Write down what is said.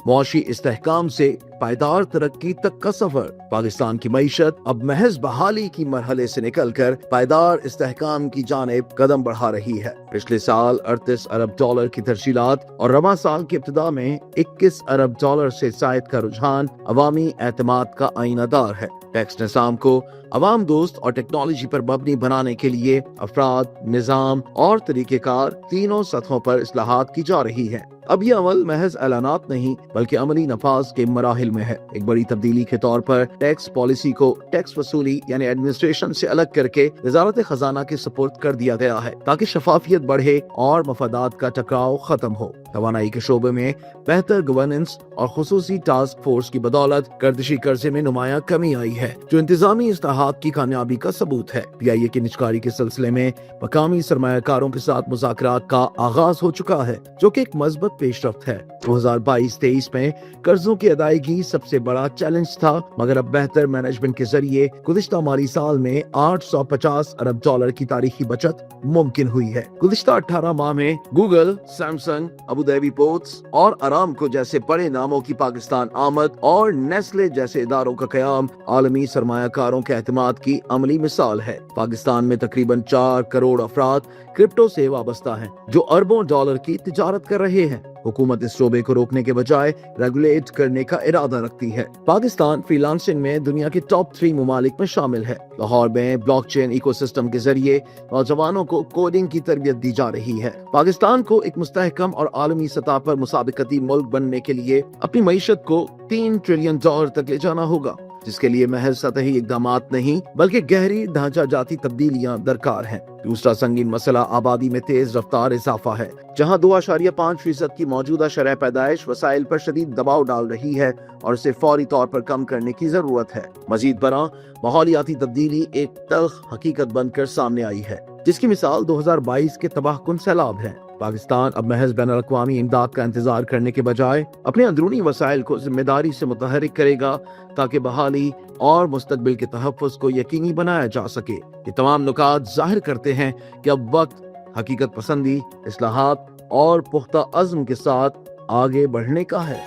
معاشی استحکام سے پائیدار ترقی تک کا سفر۔ پاکستان کی معیشت اب محض بحالی کی مرحلے سے نکل کر پائیدار استحکام کی جانب قدم بڑھا رہی ہے۔ پچھلے سال 38 ارب ڈالر کی ترسیلات اور رواں سال کی ابتدا میں 21 ارب ڈالر سے زائد کا رجحان عوامی اعتماد کا آئینہ دار ہے۔ ٹیکس نظام کو عوام دوست اور ٹیکنالوجی پر مبنی بنانے کے لیے افراد، نظام اور طریقہ کار تینوں سطحوں پر اصلاحات کی جا رہی ہے۔ اب یہ عمل محض اعلانات نہیں بلکہ عملی نفاذ کے مراحل میں ہے۔ ایک بڑی تبدیلی کے طور پر ٹیکس پالیسی کو ٹیکس وصولی یعنی ایڈمنسٹریشن سے الگ کر کے وزارت خزانہ کے سپرد کر دیا گیا ہے تاکہ شفافیت بڑھے اور مفادات کا ٹکراؤ ختم ہو۔ توانائی کے شعبے میں بہتر گورننس اور خصوصی ٹاسک فورس کی بدولت گردشی قرضے میں نمایاں کمی آئی ہے، جو انتظامی اصلاحات کی کامیابی کا ثبوت ہے۔ پی آئی اے کی نجکاری کے سلسلے میں مقامی سرمایہ کاروں کے ساتھ مذاکرات کا آغاز ہو چکا ہے، جو کہ ایک مثبت پیش رفت ہے۔ 2022-23 میں قرضوں کی ادائیگی سب سے بڑا چیلنج تھا، مگر اب بہتر مینجمنٹ کے ذریعے گزشتہ مالی سال میں 850 ارب ڈالر کی تاریخی بچت ممکن ہوئی ہے۔ گزشتہ 18 ماہ میں گوگل، سیمسنگ، ابوظہبی پورٹس اور ارامکو جیسے بڑے ناموں کی پاکستان آمد اور نیسلے جیسے اداروں کا قیام عالمی سرمایہ کاروں کے اعتماد کی عملی مثال ہے۔ پاکستان میں تقریباً 4 کروڑ افراد کرپٹو سے وابستہ ہیں، جو اربوں ڈالر کی تجارت کر رہے ہیں۔ حکومت اس شعبے کو روکنے کے بجائے ریگولیٹ کرنے کا ارادہ رکھتی ہے۔ پاکستان فری لانسنگ میں دنیا کے ٹاپ 3 ممالک میں شامل ہے۔ لاہور میں بلاک چین ایکو سسٹم کے ذریعے نوجوانوں کو کوڈنگ کی تربیت دی جا رہی ہے۔ پاکستان کو ایک مستحکم اور عالمی سطح پر مسابقتی ملک بننے کے لیے اپنی معیشت کو 3 ٹریلین ڈالر تک لے جانا ہوگا، جس کے لیے محض سطحی اقدامات نہیں بلکہ گہری ڈھانچہ جاتی تبدیلیاں درکار ہیں۔ دوسرا سنگین مسئلہ آبادی میں تیز رفتار اضافہ ہے، جہاں 2.5% کی موجودہ شرح پیدائش وسائل پر شدید دباؤ ڈال رہی ہے اور اسے فوری طور پر کم کرنے کی ضرورت ہے۔ مزید برآں ماحولیاتی تبدیلی ایک تلخ حقیقت بن کر سامنے آئی ہے، جس کی مثال 2022 کے تباہ کن سیلاب ہے۔ پاکستان اب محض بین الاقوامی امداد کا انتظار کرنے کے بجائے اپنے اندرونی وسائل کو ذمہ داری سے متحرک کرے گا تاکہ بحالی اور مستقبل کے تحفظ کو یقینی بنایا جا سکے۔ یہ تمام نکات ظاہر کرتے ہیں کہ اب وقت حقیقت پسندی، اصلاحات اور پختہ عزم کے ساتھ آگے بڑھنے کا ہے۔